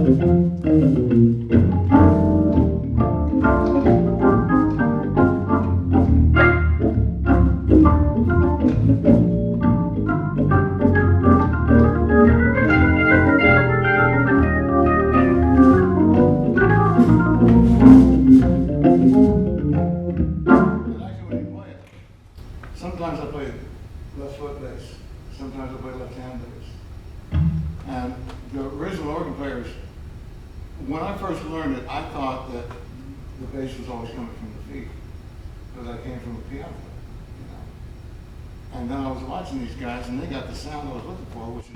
Sometimes I play left foot bass, sometimes I play left hand bass. And the original organ players, when I first learned it, I thought that the bass was always coming from the feet, because I came from a piano player, you know. And then I was watching these guys, and they got the sound I was looking for, which is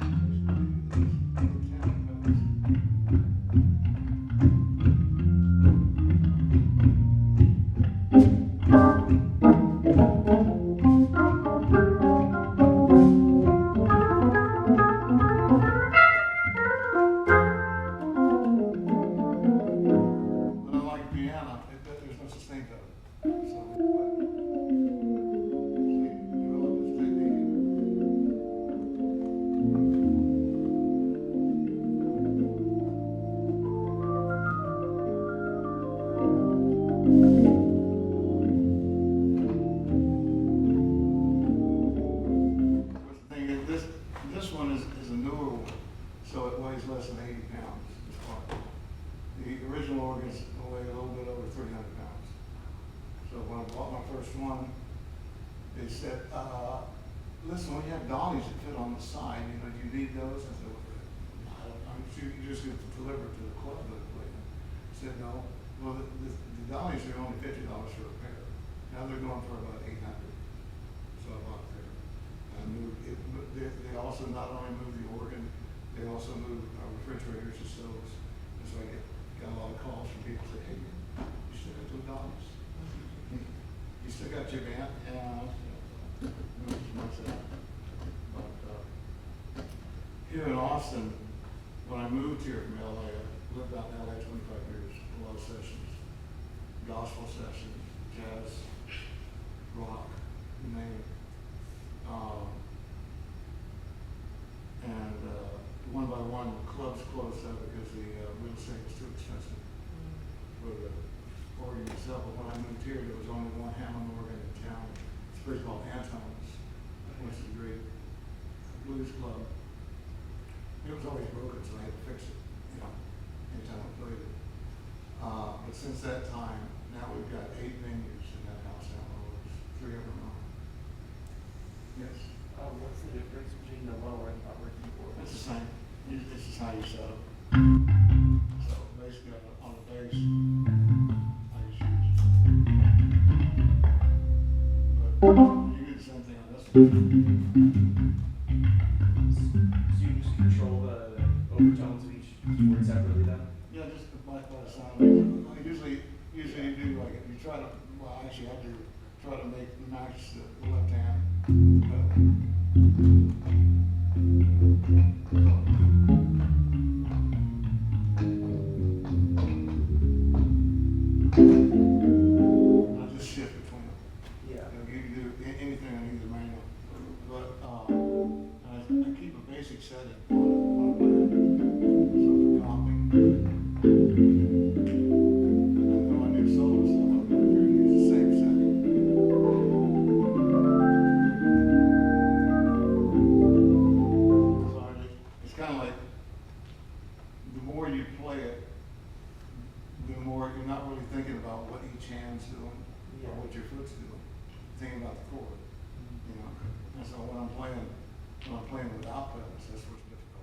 less than 80 pounds. The original organs weigh a little bit over 300 pounds. So when I bought my first one, they said, listen, when you have dollies that fit on the side, you know, do you need those? I said, well, I'm sure you just get to deliver to the club that I play in. I said, no. Well, the dollies are only $50 for a pair. Now they're going for about $800. So I bought a pair. They also not only move the organ, they also move refrigerators and stoves. And so I got a lot of calls from people saying, hey, you still got those dollies? You still got your band? Yeah. Here in Austin, when I moved here from LA, I lived out in LA 25 years, a lot of sessions, gospel sessions, jazz, rock, you name it. And one by one, clubs closed up because the real estate was too expensive for the organ itself. But when I moved here, there was only one Hammond organ in town. It's a place called Anton's, which is a great blues club. It was always broken, so I had to fix it, you know, anytime I played it. But since that time, now we've got 8 venues in that house now, or 3 of them are. Yes? What's the difference between the lower and upper keyboard? It's the same. This is how you set up. So basically on the bass, I just use. But you do the same thing on this one. So you just control the overtones of each keyboard separately then? Yeah, just by the sound. I usually you do like if you try to, well actually I do try to match the left hand. I just shift between them. Yeah. You can do anything on either manual. But I keep a basic setting on so for comping. And then when I do solo stuff, I'm going to use the same setting. So it's kind of like the more you play it, the more you're not really thinking about what each hand's doing or what your foot's doing. Thinking about the chord, you know. And so when I'm playing without pedals, that's what's difficult.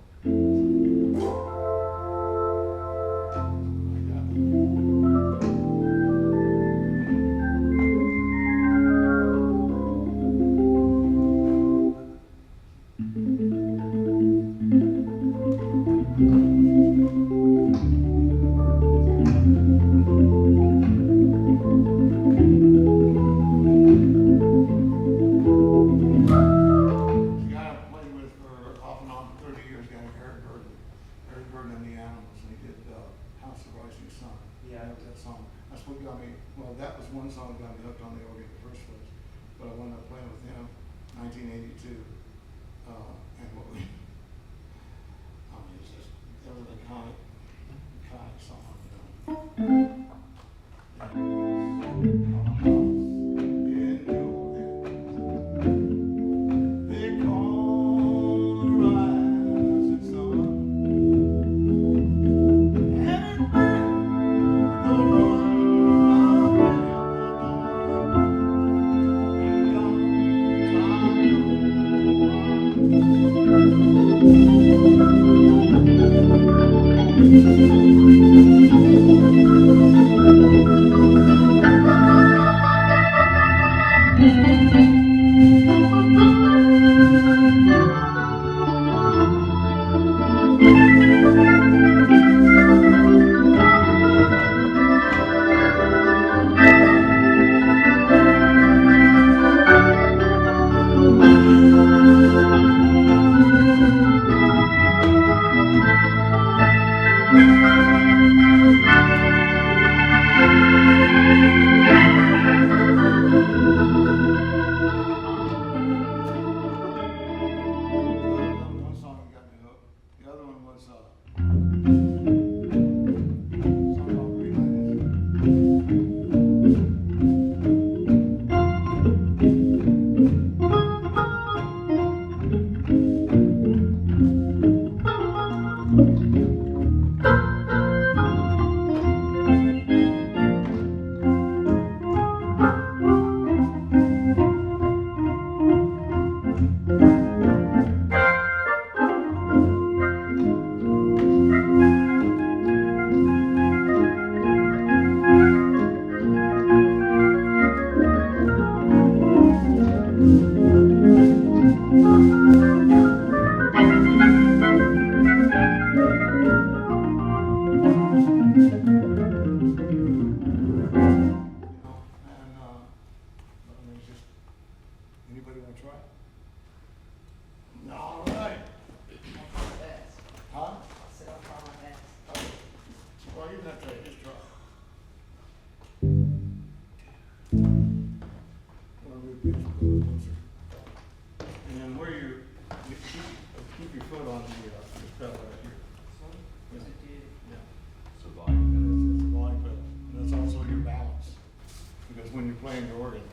Well, that was one song that got me hooked on the organ in the first place. But I wound up playing with him 1982. And what we, I mean, it's just, it was iconic. One song that got me hooked. The other one was song called Green Light. Anybody want to try? All right. Huh? Well, you don't have to try, just try. Well, we'll get a little closer. And then where you keep your foot on the pedal right here. Yeah. Yeah. So volume. And it's the volume pedal. And that's also your balance. Because when you're playing the organ,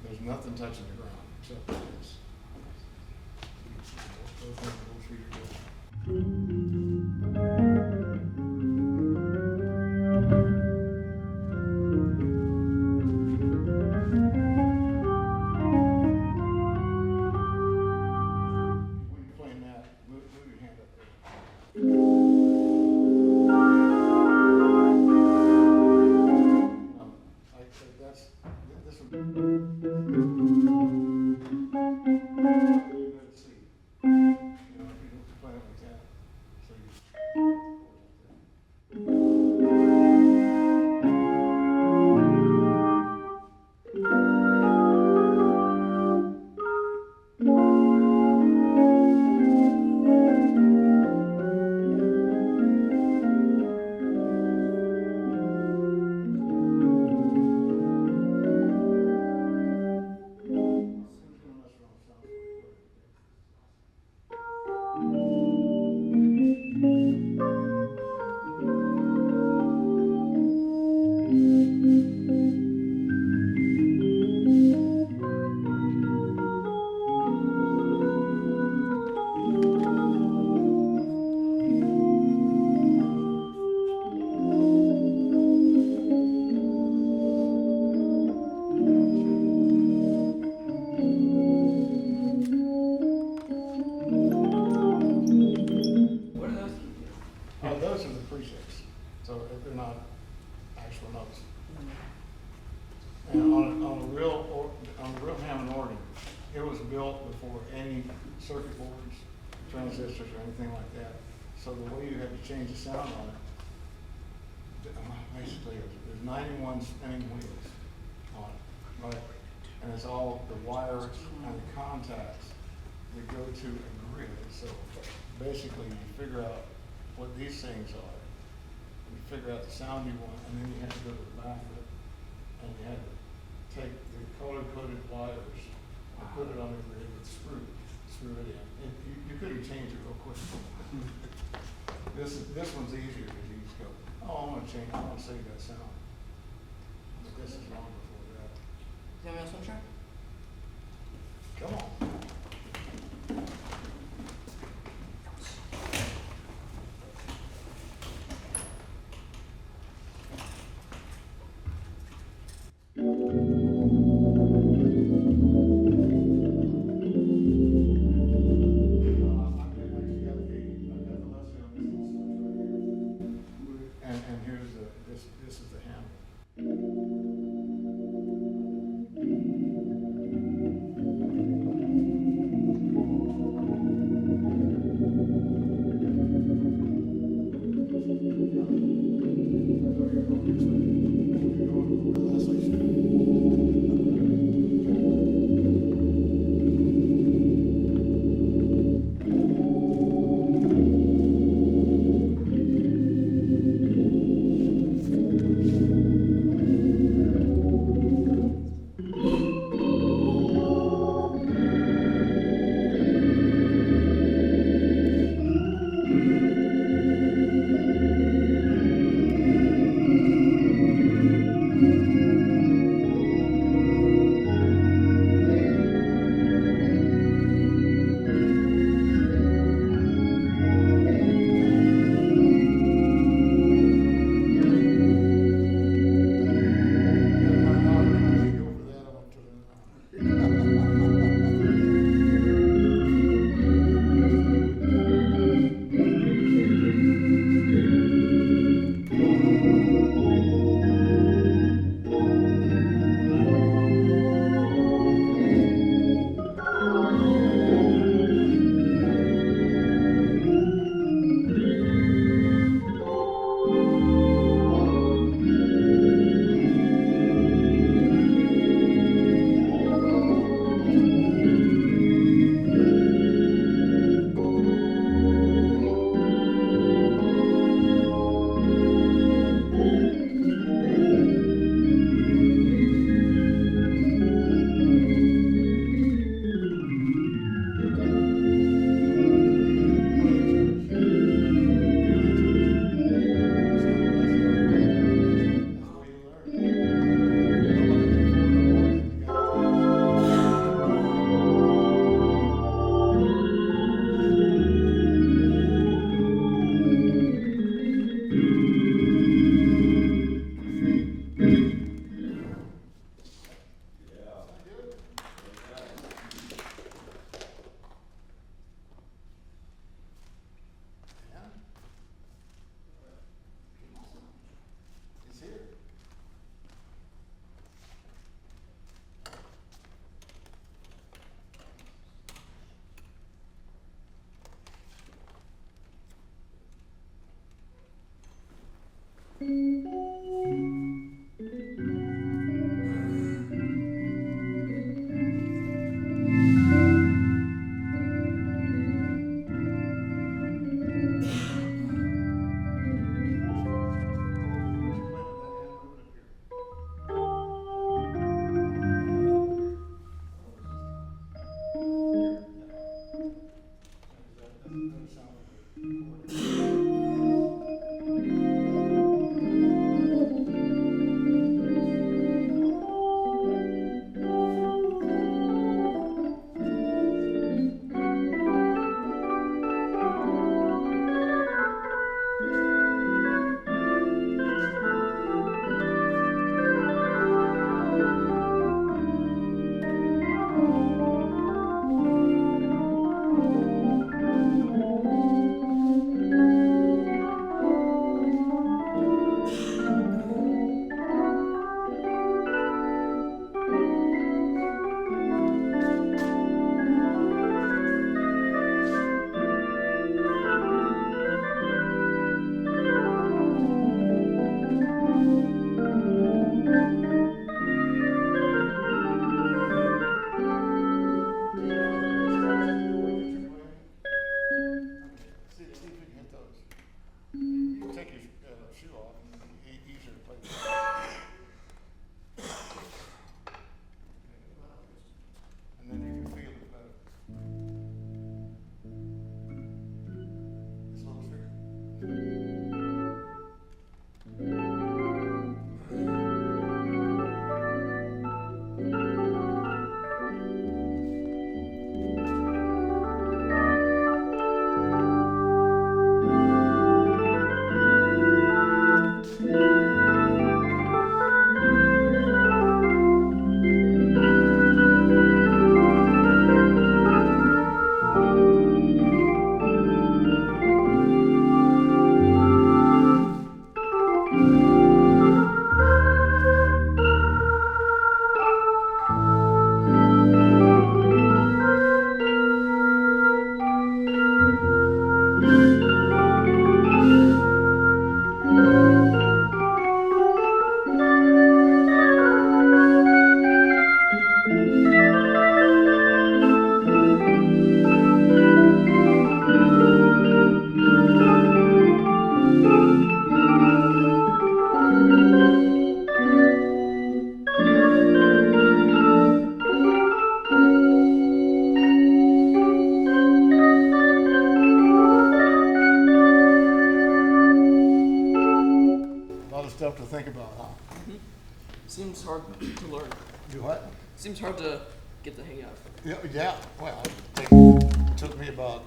there's nothing touching the ground except for this. Both feet are good. When you're playing that, move your hand up there. Like that's this one. You gotta see. You know, if you don't play it like that, so you. Those are the prefix, so they're not actual notes. And on a real Hammond organ, it was built before any circuit boards, transistors, or anything like that. So the way you had to change the sound on it, basically, there's 91 spinning wheels on it, right? And it's all the wires and the contacts that go to a grid. So basically, you figure out what these things are. You figure out the sound you want, and then you have to go to the back of it, and you had to take the color-coded wires and put it on the grid with screw it in. And you could have changed it real quick. This one's easier because you just go, oh, I'm gonna save that sound. But this is long before that. You want me to switch her? Come on. those. You can take your shoe off and easier to play with. And then you can feel it better. This little finger. A lot of stuff to think about, huh? Mm-hmm. Seems hard to learn. Do what? Seems hard to get the hang of. Yeah. Well, it took me about,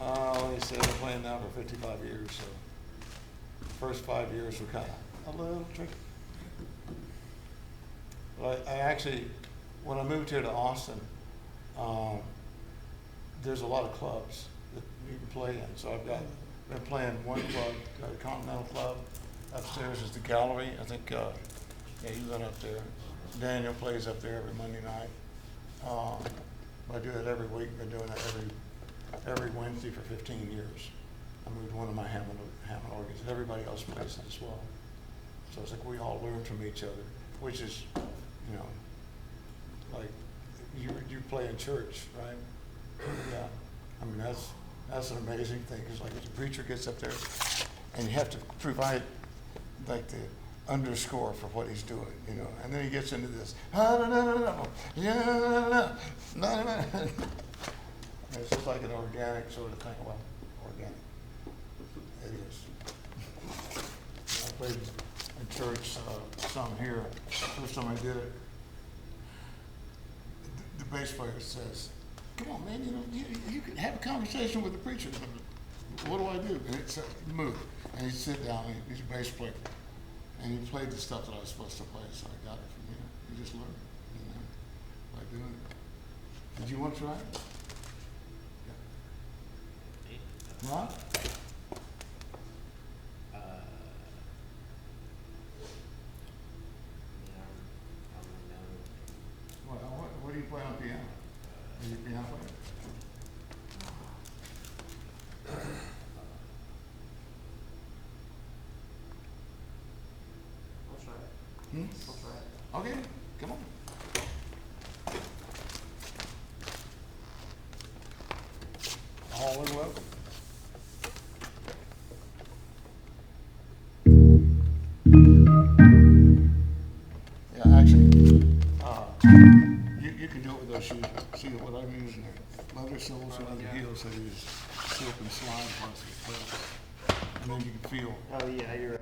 let me say, I've been playing now for 55 years, so the first 5 years were kind of a little tricky. But I actually, when I moved here to Austin, there's a lot of clubs that you can play in. So I've been playing one club, got a Continental Club. Upstairs is the gallery. I think, you went up there. Daniel plays up there every Monday night. I do it every week. Been doing it every Wednesday for 15 years. I moved one of my Hammond organs, and everybody else plays it as well. So it's like we all learn from each other, which is, like you play in church, right? Yeah. I mean, that's an amazing thing, because like if the preacher gets up there and you have to provide like the underscore for what he's doing, and then he gets into this, it's just like an organic sort of thing. Well, organic, it is. I played in church some here. First time I did it, the bass player says, "Come on, man, you can have a conversation with the preacher." What do I do? And it's move. And he'd sit down, and he's a bass player. And he played the stuff that I was supposed to play, so I got it from here. You just learn, by doing it. Did you want to try it? Yeah. What? What do you play on piano? Are you a piano player? I'll try it. I'll try it. Okay, come on. Always welcome. Yeah, actually, you can do it with those shoes. See what I'm using there? Leather soles and leather heels that use silk and slime plus the toes. And then you can feel. Oh yeah, you're right.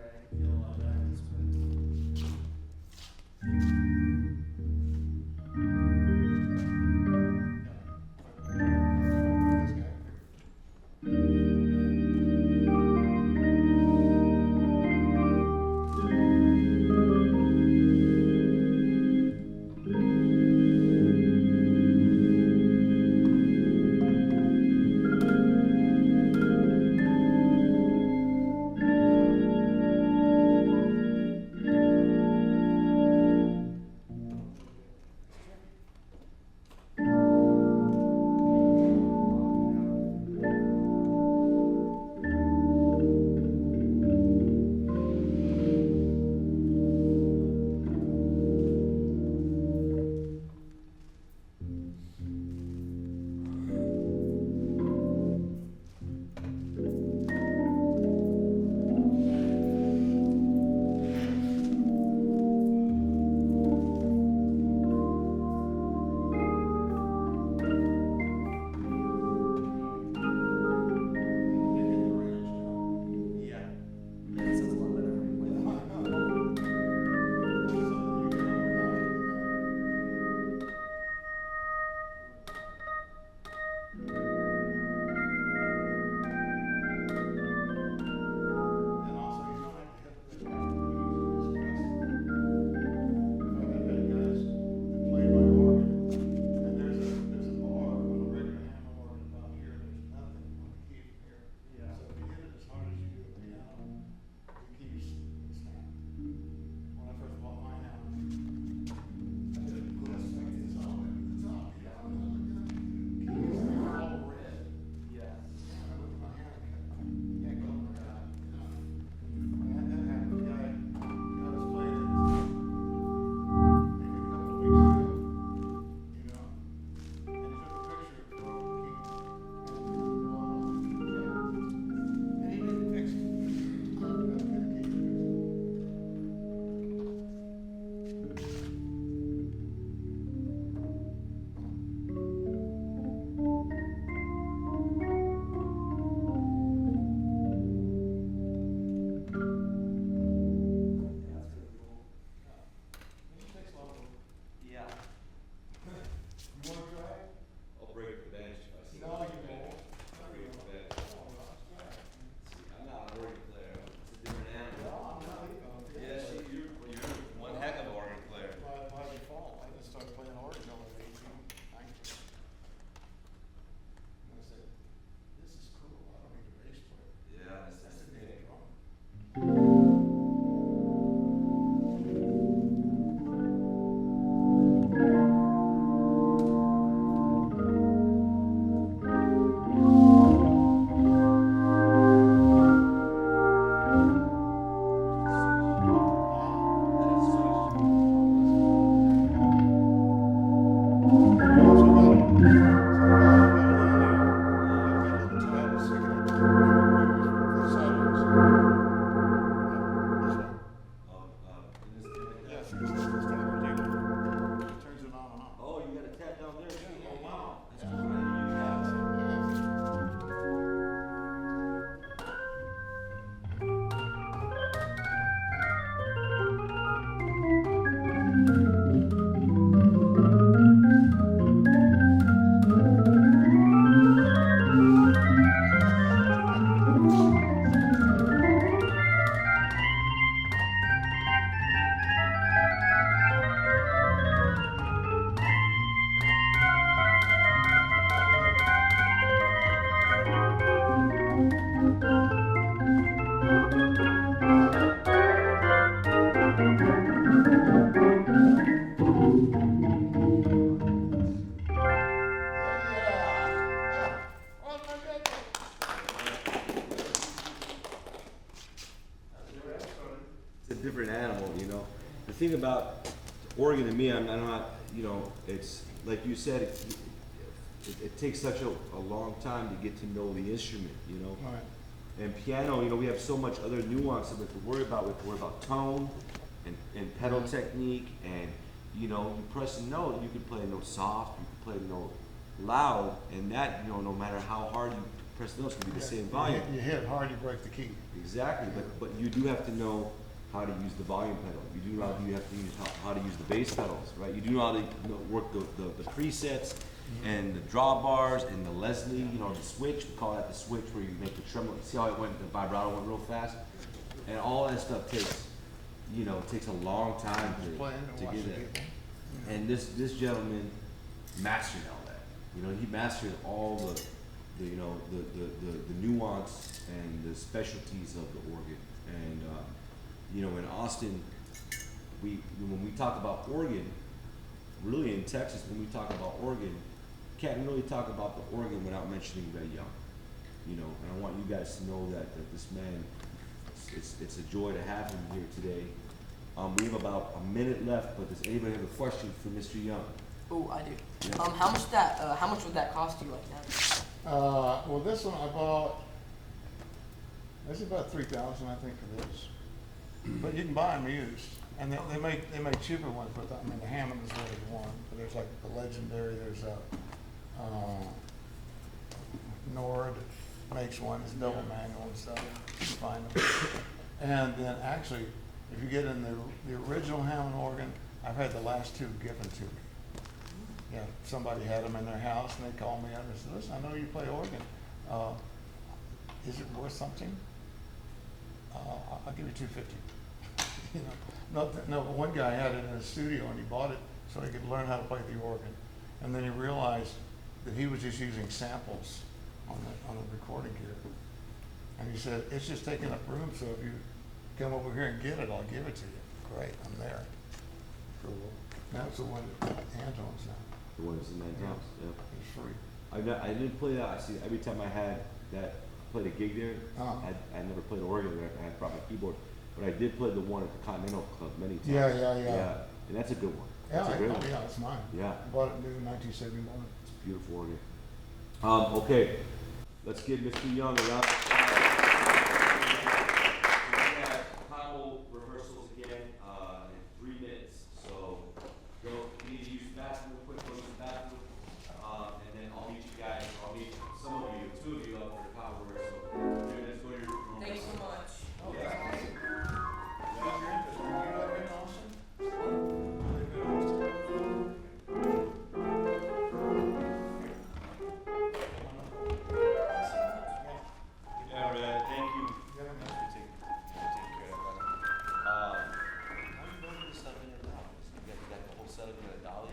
different animal, you know. The thing about organ to me, I'm not, you know, it's like you said, it takes such a long time to get to know the instrument, you know. Right. And piano, you know, we have so much other nuance that we have to worry about. We have to worry about tone and pedal technique, and you know, you press a note, you can play a note soft, you can play a note loud, and that, you know, no matter how hard you press the notes, it's gonna be the same volume. You hit hard, you break the key. Exactly, but you do have to know how to use the volume pedal. You do know you have to use how to use the bass pedals, right? You do know how to work the presets and the drawbars and the Leslie, you know, the switch. We call that the switch, where you make the tremolo. See how it went? The vibrato went real fast, and all that stuff takes, you know, takes a long time to get that. And this gentleman mastered all that. You know, he mastered all the you know, the nuance and the specialties of the organ. And you know, in Austin, when we talk about organ, really in Texas, when we talk about organ, can't really talk about the organ without mentioning Red Young. You know, and I want you guys to know that this man, it's a joy to have him here today. We have about a minute left, but does anybody have a question for Mr. Young? Oh, I do. Yeah. How much would that cost you like that? Well, this one I bought, this is about $3,000, I think, for this. But you can buy them used, and they make cheaper ones. But I mean, the Hammond is really one. But there's like the legendary. There's a Nord makes one. It's double manual and stuff. You can find them. And then actually, if you get in the original Hammond organ, I've had the last two given to me. Yeah, somebody had them in their house, and they called me up and said, "Listen, I know you play organ. Is it worth something? I'll give you $250." You know, no. One guy had it in his studio, and he bought it so he could learn how to play the organ. And then he realized that he was just using samples on the recording gear. And he said, "It's just taking up room. So if you come over here and get it, I'll give it to you." Great, I'm there. Cool. That's the one that Anton's now. The one that's in Anton's, yeah. It's free. I didn't play that. I see every time I had that, played a gig there. Uh-huh. I never played organ there. I had brought my keyboard, but I did play the one at the Continental Club many times. Yeah. And that's a good one. Yeah, That's a great one. yeah, it's mine. Yeah. I bought it new in 1971. It's a beautiful organ. Okay, let's give Mr. Young a round of applause.